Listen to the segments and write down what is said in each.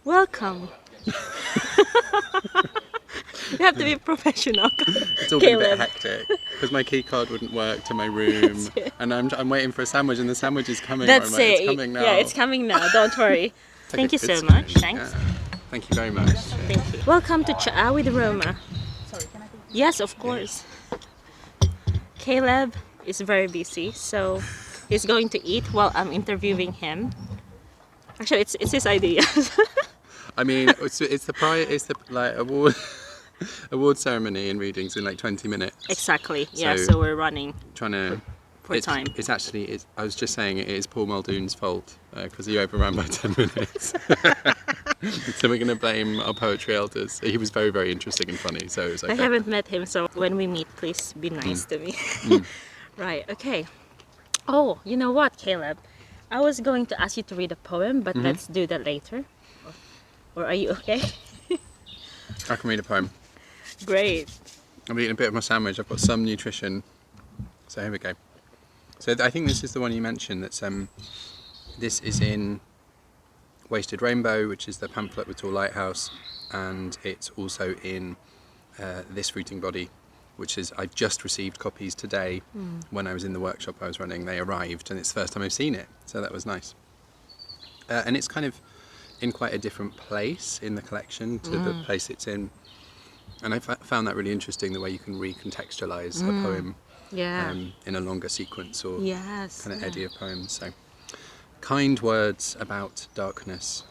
Welcome. You have to be professional. It's all been a bit hectic because my key card wouldn't work to my room, and I'm waiting for a sandwich, and the sandwich is coming. That's it. It's coming now. Yeah, it's coming now. Don't worry. Thank you so much. Thanks. Yeah. Thank you very much. Thank you. Welcome to Tsaá with Roma. Yes, of course. Caleb is very busy, so he's going to eat while I'm interviewing him. Actually, it's his idea. I mean, it's the like award ceremony and readings in like 20 minutes. Exactly. Yeah. So we're running. Trying to. For time. It's actually. I was just saying it is Paul Muldoon's fault because he overran by 10 minutes. So we're going to blame our poetry elders. He was very, very interesting and funny, so it was okay. I haven't met him, so when we meet, please be nice to me. Right. Okay. Oh, you know what, Caleb? I was going to ask you to read a poem, but let's do that later. Or are you okay? I can read a poem. Great. I'm eating a bit of my sandwich. I've got some nutrition. So here we go. So I think this is the one you mentioned. This is in Wasted Rainbow, which is the pamphlet with Tall Lighthouse, and it's also in This Fruiting Body, which is I've just received copies today. When I was in the workshop I was running. They arrived, and it's the first time I've seen it, so that was nice. And it's kind of in quite a different place in the collection to the place it's in, and I found that really interesting, the way you can recontextualize a poem in a longer sequence or kind of eddy of poems. So, kind words about darkness.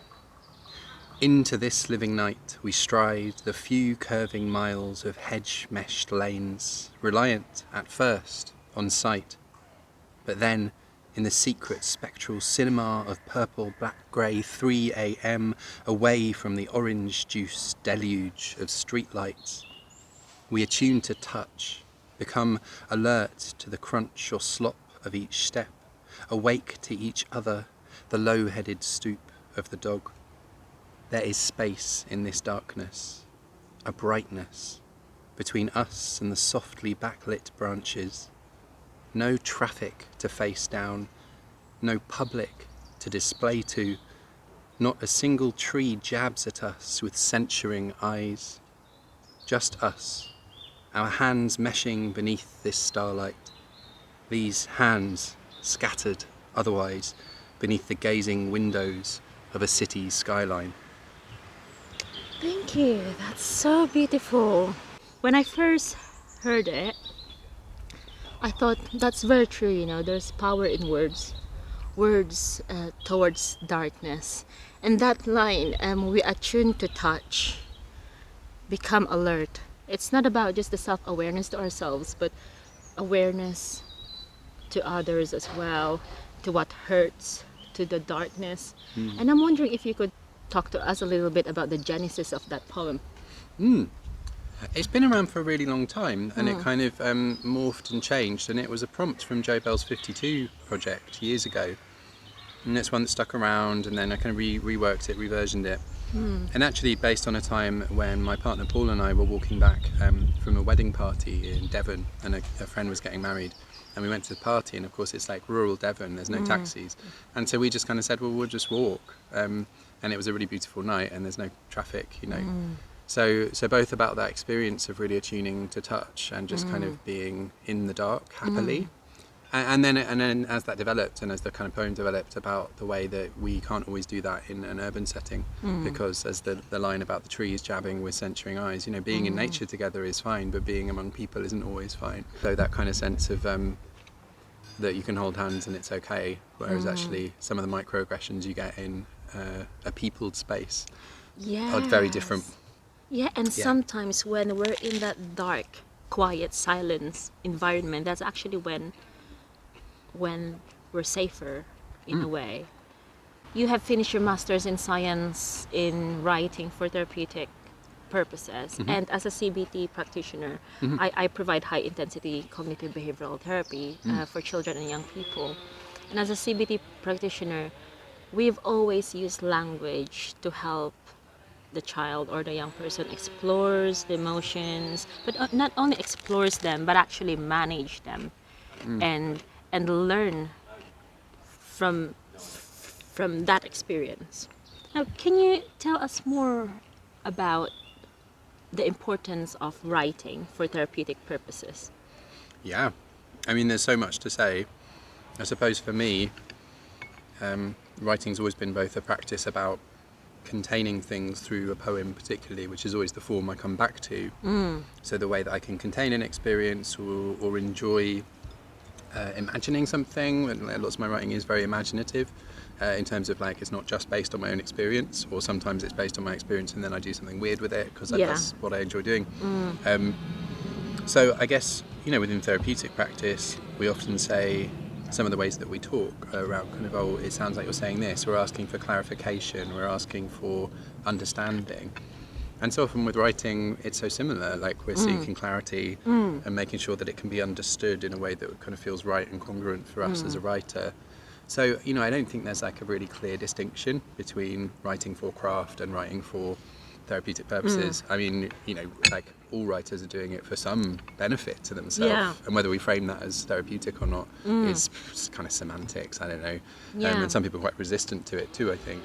Into this living night we stride the few curving miles of hedge-meshed lanes, reliant at first on sight, but then in the secret spectral cinema of purple, black, grey 3 a.m, away from the orange juice deluge of streetlights, we attune to touch, become alert to the crunch or slop of each step, awake to each other, the low-headed stoop of the dog. There is space in this darkness, a brightness between us and the softly backlit branches. No traffic to face down, no public to display to, not a single tree jabs at us with censuring eyes. Just us, our hands meshing beneath this starlight, these hands scattered otherwise beneath the gazing windows of a city skyline. Thank you. That's so beautiful. When I first heard it, I thought that's very true. You know, there's power in words towards darkness. And that line, we attune to touch, become alert. It's not about just the self-awareness to ourselves, but awareness to others as well, to what hurts, to the darkness. And I'm wondering if you could talk to us a little bit about the genesis of that poem. It's been around for a really long time, and it kind of morphed and changed, and it was a prompt from Joe Bell's 52 project years ago, and it's one that stuck around, and then I kind of reworked it, reversioned it, and actually based on a time when my partner Paul and I were walking back from a wedding party in Devon, and a friend was getting married, and we went to the party, and of course it's like rural Devon, there's no taxis, and so we just kind of said, well, we'll just walk, and it was a really beautiful night, and there's no traffic, you know. So both about that experience of really attuning to touch and just kind of being in the dark happily, and then as that developed and as the kind of poem developed about the way that we can't always do that in an urban setting, because as the line about the trees jabbing with censuring eyes, you know, being in nature together is fine, but being among people isn't always fine. So that kind of sense of that you can hold hands and it's okay, whereas actually some of the microaggressions you get in a peopled space are very different. Yeah, and sometimes when we're in that dark, quiet, silence environment, that's actually when we're safer in a way. You have finished your master's in science in writing for therapeutic purposes, and as a CBT practitioner, I provide high-intensity cognitive behavioral therapy for children and young people. And as a CBT practitioner, we've always used language to help the child or the young person explores the emotions, but not only explores them, but actually manage them and learn from that experience. Now, can you tell us more about the importance of writing for therapeutic purposes? Yeah, I mean, there's so much to say. I suppose for me, writing's always been both a practice about containing things through a poem particularly, which is always the form I come back to. So the way that I can contain an experience or enjoy imagining something, and lots of my writing is very imaginative in terms of like it's not just based on my own experience, or sometimes it's based on my experience and then I do something weird with it because that's what I enjoy doing. So I guess, you know, within therapeutic practice we often say some of the ways that we talk around kind of, oh, it sounds like you're saying this, we're asking for clarification, we're asking for understanding. And so often with writing, it's so similar, like we're seeking clarity and making sure that it can be understood in a way that kind of feels right and congruent for us as a writer. So, you know, I don't think there's like a really clear distinction between writing for craft and writing for therapeutic purposes. I mean, you know, like all writers are doing it for some benefit to themselves, and whether we frame that as therapeutic or not is kind of semantics. I don't know, and some people are quite resistant to it too, I think.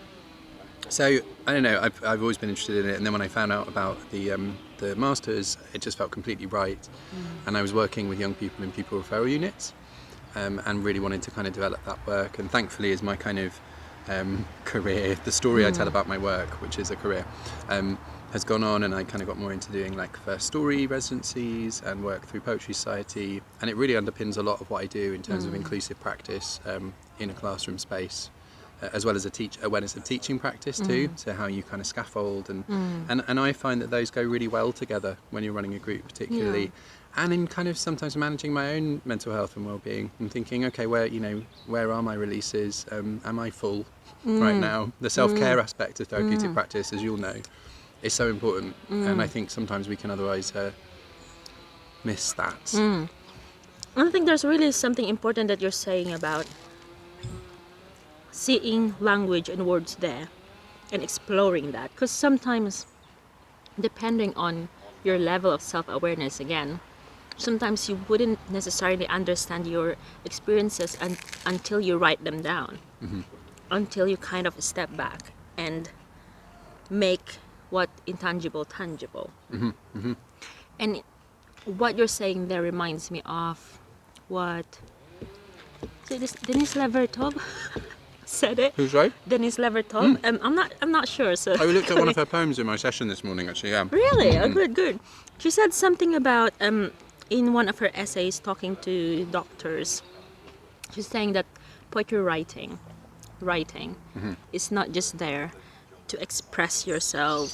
So I don't know. I've always been interested in it, and then when I found out about the masters, it just felt completely right. And I was working with young people in pupil referral units, and really wanted to kind of develop that work. And thankfully, as my kind of career, the story I tell about my work, which is a career, has gone on, and I kind of got more into doing like first story residencies and work through Poetry Society, and it really underpins a lot of what I do in terms of inclusive practice in a classroom space, as well as awareness of teaching practice too, so how you kind of scaffold and I find that those go really well together when you're running a group particularly, and in kind of sometimes managing my own mental health and well-being and thinking, okay, where are my releases, am I full right now? The self-care aspect of therapeutic practice, as you'll know, is so important, and I think sometimes we can otherwise miss that. I think there's really something important that you're saying about seeing language and words there and exploring that, because sometimes, depending on your level of self-awareness, again, sometimes you wouldn't necessarily understand your experiences until you write them down, until you kind of step back and make what intangible tangible. And what you're saying there reminds me of what Denis Levertov said it. Who's right? Denis Levertov. I'm not sure. So I looked at one of her poems in my session this morning, actually. Yeah. Really? Oh, good. She said something about in one of her essays talking to doctors. She's saying that poetry writing is not just there to express yourself.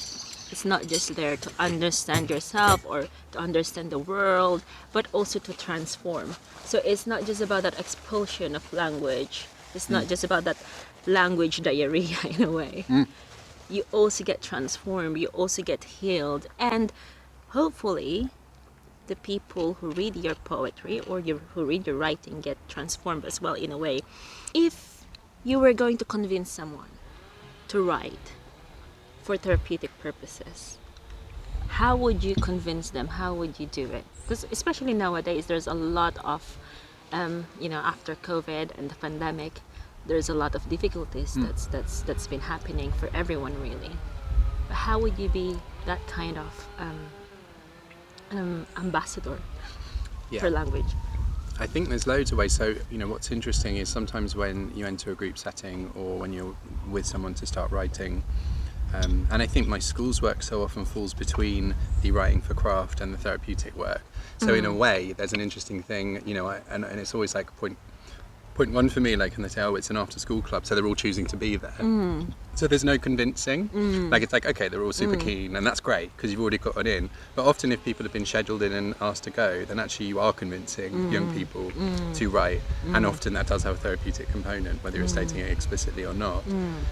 It's not just there to understand yourself or to understand the world, but also to transform. So it's not just about that expulsion of language. It's not just about that language diarrhea in a way. You also get transformed, you also get healed, and hopefully the people who read your poetry or who read your writing get transformed as well in a way. If you were going to convince someone to write for therapeutic purposes, how would you convince them? How would you do it? Because especially nowadays, there's a lot of, after COVID and the pandemic, there's a lot of difficulties that's been happening for everyone really. But how would you be that kind of ambassador for language? I think there's loads of ways. So, you know, what's interesting is sometimes when you enter a group setting or when you're with someone to start writing, and I think my school's work so often falls between the writing for craft and the therapeutic work. So in a way, there's an interesting thing, you know, and it's always like point one for me, like, and they say, oh, it's an after school club, so they're all choosing to be there. So there's no convincing. Like, it's like, okay, they're all super keen, and that's great because you've already got it in. But often if people have been scheduled in and asked to go, then actually you are convincing young people to write. And often that does have a therapeutic component, whether you're stating it explicitly or not.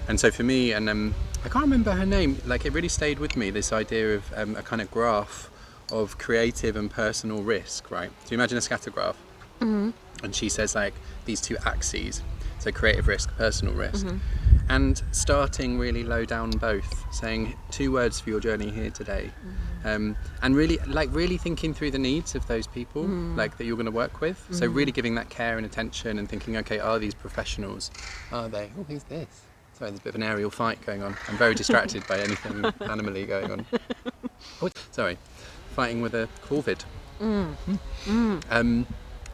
And so for me, and I can't remember her name, like it really stayed with me, this idea of a kind of graph of creative and personal risk, right? So you imagine a scatter graph. And she says like these two axes, so creative risk, personal risk, and starting really low down both, saying 2 words for your journey here today, and really thinking through the needs of those people like that you're going to work with. So really giving that care and attention and thinking, okay, are these professionals? Are they? Oh, who's this? Sorry, there's a bit of an aerial fight going on. I'm very distracted by anything animally going on. Oh, sorry, fighting with a corvid.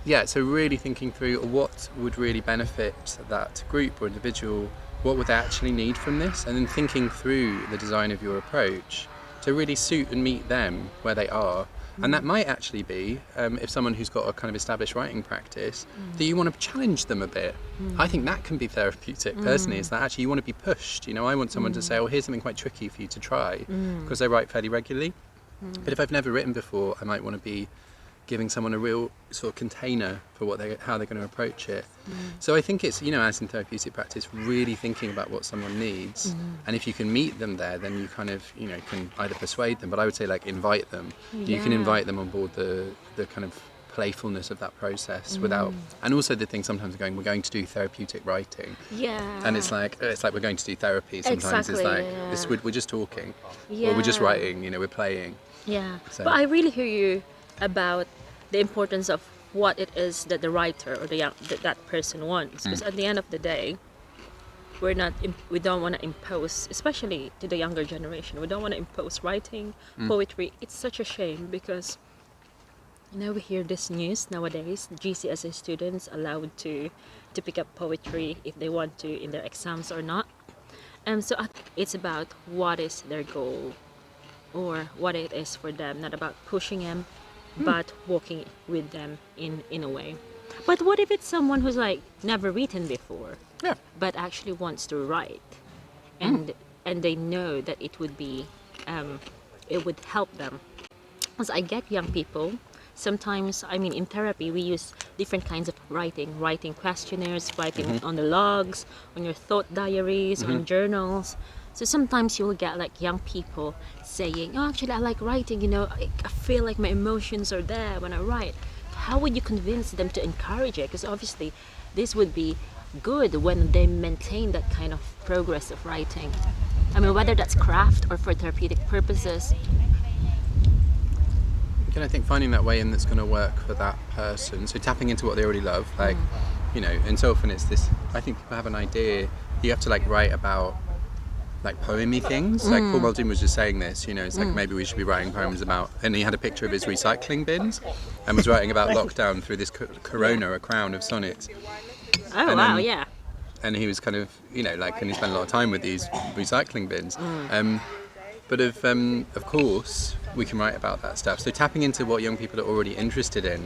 Yeah, so really thinking through what would really benefit that group or individual, what would they actually need from this, and then thinking through the design of your approach to really suit and meet them where they are. And that might actually be, if someone who's got a kind of established writing practice, that you want to challenge them a bit. I think that can be therapeutic, personally, is that actually you want to be pushed. You know, I want someone to say, oh, here's something quite tricky for you to try, because they write fairly regularly. But if I've never written before, I might want to be giving someone a real sort of container for how they're going to approach it. So I think it's, you know, as in therapeutic practice, really thinking about what someone needs, and if you can meet them there, then you kind of, you know, can either persuade them, but I would say like invite them. You can invite them on board the kind of playfulness of that process without, and also the thing sometimes we're going to do therapeutic writing, and it's like we're going to do therapy. Sometimes it's like we're just talking, or we're just writing, you know, we're playing. So. But I really hear you about the importance of what it is that the writer or that person wants, because at the end of the day, we don't want to impose, especially to the younger generation, we don't want to impose writing, poetry. It's such a shame, because you know, we hear this news nowadays, GCSE students allowed to pick up poetry if they want to in their exams or not. So I think it's about what is their goal or what it is for them, not about pushing them, but walking with them in a way. But what if it's someone who's like never written before, but actually wants to write, and they know that it would be it would help them? Because I get young people. Sometimes, I mean, in therapy, we use different kinds of writing questionnaires, writing on the logs, on your thought diaries, on journals. So sometimes you'll get like young people saying, oh, actually I like writing, you know, I feel like my emotions are there when I write. How would you convince them to encourage it? Because obviously this would be good when they maintain that kind of progress of writing. I mean, whether that's craft or for therapeutic purposes. Again, I think finding that way in that's going to work for that person. So tapping into what they already love, like, you know, and so often it's this, I think people have an idea, you have to like write about like poemy things, like Paul Muldoon was just saying this, you know, it's like maybe we should be writing poems about, and he had a picture of his recycling bins and was writing about lockdown through this Corona, a crown of sonnets. Oh, and, wow, yeah. And he was kind of, you know, like, and he spent a lot of time with these recycling bins. But of course, we can write about that stuff. So tapping into what young people are already interested in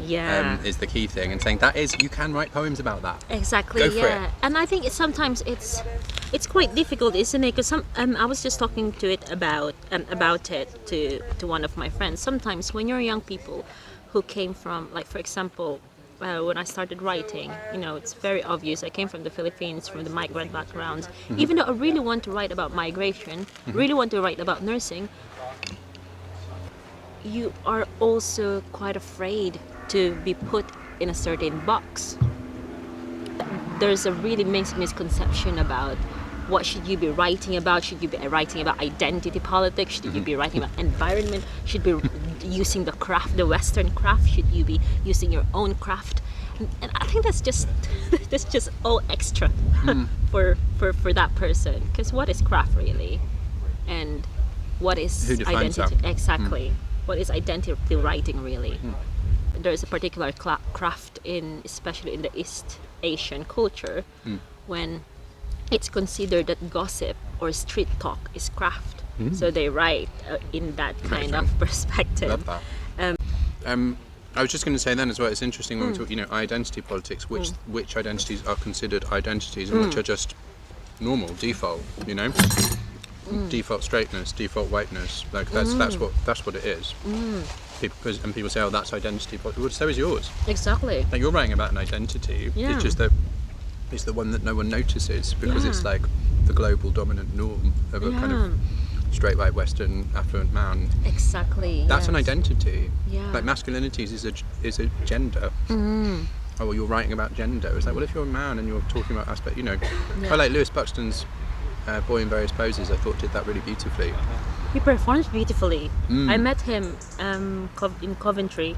is the key thing, and saying that is, you can write poems about that. Exactly. Go for it. And I think sometimes it's quite difficult, isn't it? Because I was just talking to it about it to one of my friends. Sometimes when you're young people who came from, like, for example, when I started writing, you know, it's very obvious. I came from the Philippines, from the migrant background. Even though I really want to write about migration, really want to write about nursing, you are also quite afraid to be put in a certain box. There's a really misconception about what should you be writing about. Should you be writing about identity politics? Should you be writing about environment? Should you be using the craft, the Western craft? Should you be using your own craft? And I think that's just all extra for that person. Because what is craft really, and what is Who defines identity? that? Exactly. What is identity writing really? There's a particular craft especially in the East Asian culture, when it's considered that gossip or street talk is craft. So they write in that kind of perspective. Love that. I was just going to say then as well, it's interesting when we talk, you know, identity politics, which identities are considered identities and which are just normal, default, you know? Default straightness, default whiteness, like that's what it is. People say, oh, that's identity politics. Well, so is yours. Exactly. Like, you're writing about an identity. It's just that it's the one that no one notices because it's like the global dominant norm of a kind of straight white Western affluent man. Exactly. That's an identity. Yeah. Like masculinities is a gender. Oh, well, you're writing about gender. It's like, well, if you're a man and you're talking about aspect, you know, I like Lewis Buxton's Boy in Various Poses. I thought did that really beautifully. He performs beautifully. I met him in Coventry,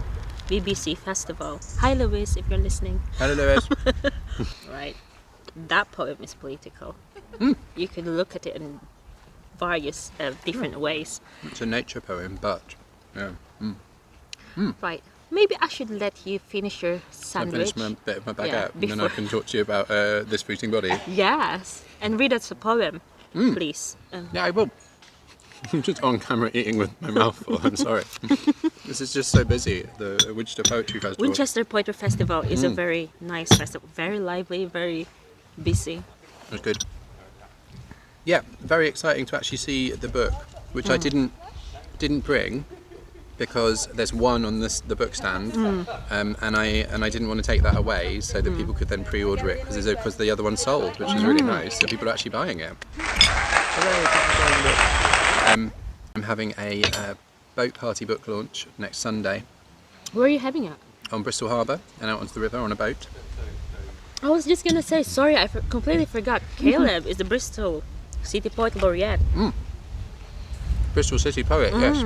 BBC Festival. Hi, Lewis, if you're listening. Hello, Lewis. Right. That poem is political. You can look at it in various different ways. It's a nature poem, but yeah. Right. Maybe I should let you finish your I sandwich. finish my bit of my baguette, Yeah, and then I can talk to you about this fruiting body. Yes, and read us a poem, please. Yeah, I will. I'm just on camera eating with my mouth full. I'm sorry. This is just so busy. The Winchester Poetry Festival. Winchester Poetry Festival is a very nice festival, very lively, very busy. That's good. Yeah, very exciting to actually see the book, which I didn't bring because there's one on the book stand, and I didn't want to take that away so that people could then pre-order it because the other one sold, which is really nice. So people are actually buying it. I'm having a boat party book launch next Sunday Where are you having it? on Bristol Harbour and out onto the river on a boat. I was just gonna say, sorry, I completely forgot. Caleb is the Bristol City Poet Laureate. Bristol City Poet, yes.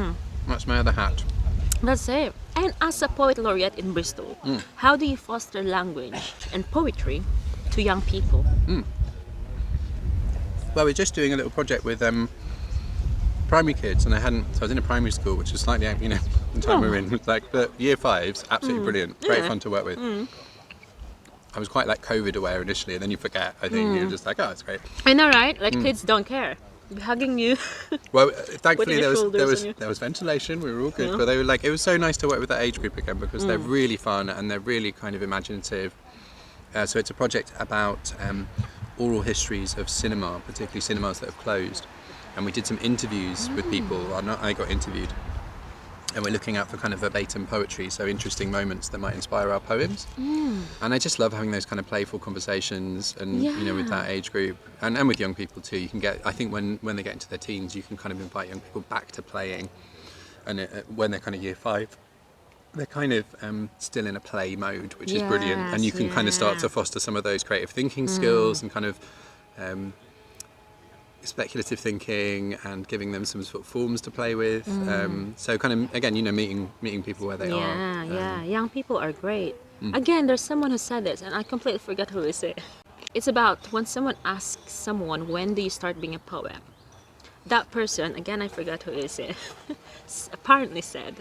That's my other hat. That's it. And as a poet laureate in Bristol, how do you foster language and poetry to young people? Well, we're just doing a little project with primary kids, and I was in a primary school, which was slightly, the time we were in, but year five's absolutely brilliant, great fun to work with. I was quite COVID aware initially, and then you forget. I think you're just like, oh, it's great. I know, right? Like kids don't care. They're hugging you. Well, thankfully Putting their there shoulders on you. was ventilation. We were all good, but they were it was so nice to work with that age group again because they're really fun and they're really kind of imaginative. So it's a project about oral histories of cinema, particularly cinemas that have closed. And we did some interviews with people. I got interviewed. And we're looking out for kind of verbatim poetry, so interesting moments that might inspire our poems. And I just love having those kind of playful conversations and, with that age group and with young people too. You can get, I think when they get into their teens, you can kind of invite young people back to playing. And when they're kind of year 5, they're kind of still in a play mode, which is brilliant. And you can kind of start to foster some of those creative thinking skills and kind of speculative thinking and giving them some sort of forms to play with. So kind of, again, meeting people where they are. Yeah, young people are great. Again, there's someone who said this, and I completely forgot who is it. It's about when someone asks someone, when do you start being a poet? That person, again, I forgot who is it, apparently said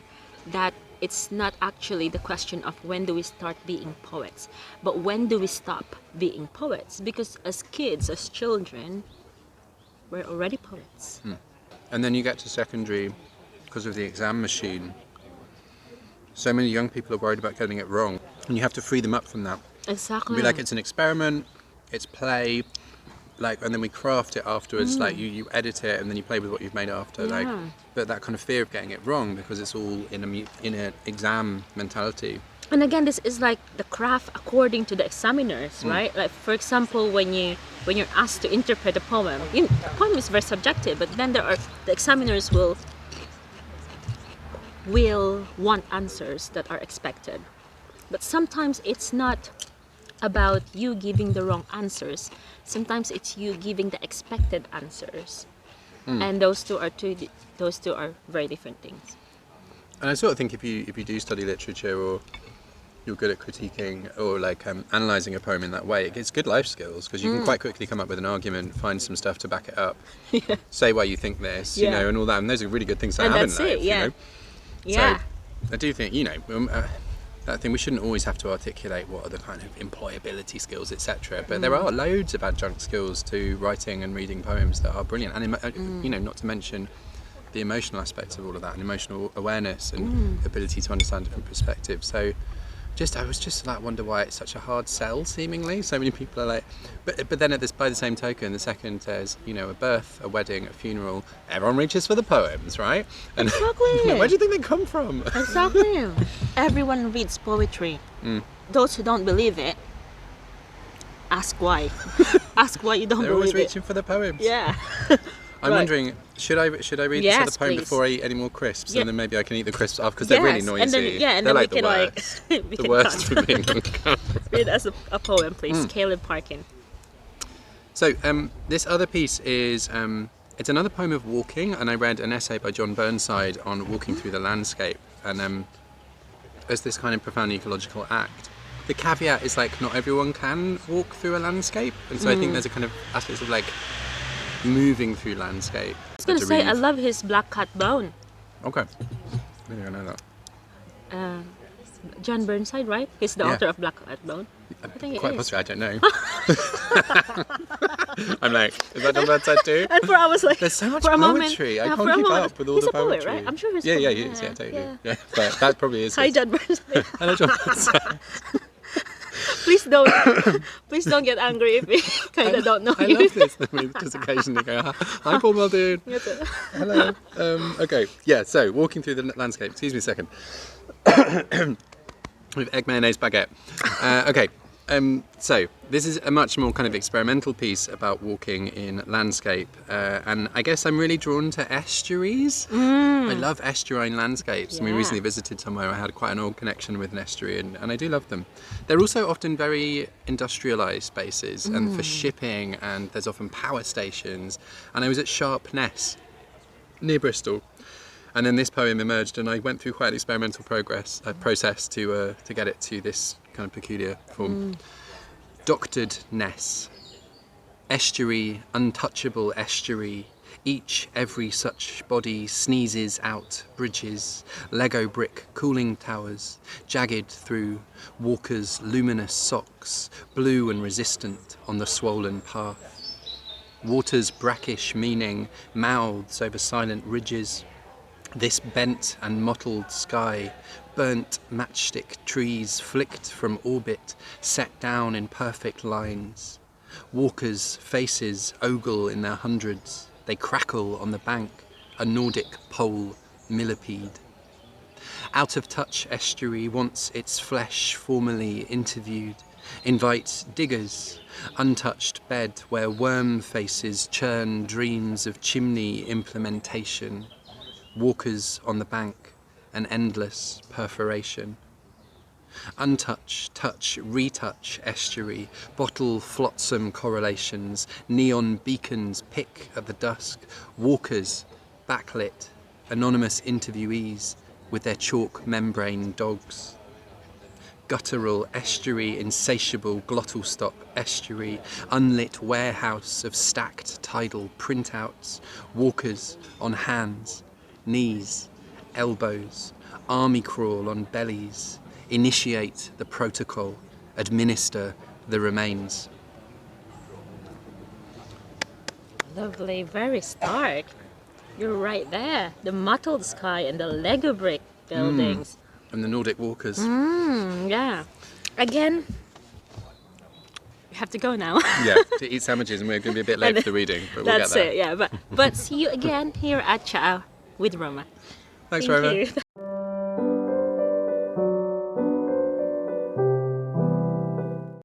that it's not actually the question of when do we start being poets, but when do we stop being poets? Because as kids, as children, we're already poets. And then you get to secondary, because of the exam machine, so many young people are worried about getting it wrong, and you have to free them up from that. Exactly. Be like, it's an experiment, it's play, and then we craft it afterwards. You edit it and then you play with what you've made after. But that kind of fear of getting it wrong because it's all in an exam mentality. And again, this is like the craft according to the examiners, right? Like, for example, when you're asked to interpret a poem, the poem is very subjective, but then the examiners will want answers that are expected. But sometimes it's not about you giving the wrong answers. Sometimes it's you giving the expected answers, and those two are very different things. And I sort of think if you do study literature or you're good at critiquing or analysing a poem in that way, it's good life skills because you can quite quickly come up with an argument, find some stuff to back it up, say why you think this, and all that. And those are really good things to have in life, Yeah. So I do think, I think we shouldn't always have to articulate what are the kind of employability skills, etc. But there are loads of adjunct skills to writing and reading poems that are brilliant. And, not to mention the emotional aspects of all of that and emotional awareness and ability to understand different perspectives. So I was just wonder why it's such a hard sell, seemingly. So many people are like, but then by the same token, the second there's, a birth, a wedding, a funeral, everyone reaches for the poems, right? And Exactly. Where do you think they come from? Exactly. Everyone reads poetry. Those who don't believe it, ask why. Ask why you don't They're believe always it. reaching for the poems. Yeah. I'm wondering, should I read Yes, this other poem please. before I eat any more crisps, Yeah. and then maybe I can eat the crisps off because they're really noisy. And then they're we like can the worst. we The can worst for cut. being on camera. Read us a poem, please. Calen Parkin. So this other piece is it's another poem of walking, and I read an essay by John Burnside on walking through the landscape, and as this kind of profound ecological act. The caveat is not everyone can walk through a landscape, and so I think there's a kind of aspect of moving through landscape. I was going to say, I love his black cat bone. Okay. Maybe I know that. John Burnside, right? He's the Yeah. author of Black Cat Bone. I think it Quite is. possibly, I don't know. I'm like, is that John Burnside too? And for I was like, There's so much for a moment, poetry. I yeah, can't for a keep moment, up with all he's the a poet, poetry. right? I'm sure he's a Yeah, poet. he is. Yeah, totally. Yeah. Yeah, but that probably is. Hi, his. John Burnside. Hello, John Burnside. please don't get angry if we kind of don't know I you. love this. We just occasionally go, hi, Paul Muldoon. Hello. Okay. Yeah. So walking through the landscape. Excuse me a second. With egg mayonnaise baguette. Okay. So this is a much more kind of experimental piece about walking in landscape, and I guess I'm really drawn to estuaries. I love estuarine landscapes, and we Yeah. recently visited somewhere I had quite an old connection with an estuary, and I do love them. They're also often very industrialised spaces, and for shipping, and there's often power stations. And I was at Sharpness, near Bristol. And then this poem emerged, and I went through quite an experimental process to get it to this kind of peculiar form. Doctored Ness. Estuary, untouchable estuary. Every such body sneezes out bridges, Lego brick cooling towers, jagged through walkers' luminous socks, blue and resistant on the swollen path. Water's brackish meaning, mouths over silent ridges. This bent and mottled sky, burnt matchstick trees flicked from orbit, set down in perfect lines. Walkers' faces ogle in their hundreds, they crackle on the bank, a Nordic pole millipede. Out of touch estuary wants its flesh formally interviewed, invites diggers, untouched bed where worm faces churn dreams of chimney implementation. Walkers on the bank, an endless perforation. Untouch, touch, retouch estuary, bottle flotsam correlations, neon beacons pick at the dusk, walkers, backlit, anonymous interviewees with their chalk membrane dogs. Guttural estuary, insatiable glottal stop estuary, unlit warehouse of stacked tidal printouts, walkers on hands, knees, elbows, army crawl on bellies, initiate the protocol, administer the remains. Lovely, very stark. You're right there. The mottled sky and the Lego brick buildings. And the Nordic walkers. Yeah. Again, we have to go now. Yeah, to eat sandwiches, and we're going to be a bit late for the reading, but we'll That's get there. it, yeah. But see you again here at Tsaá with Roma. Thanks, Thank Roma. you.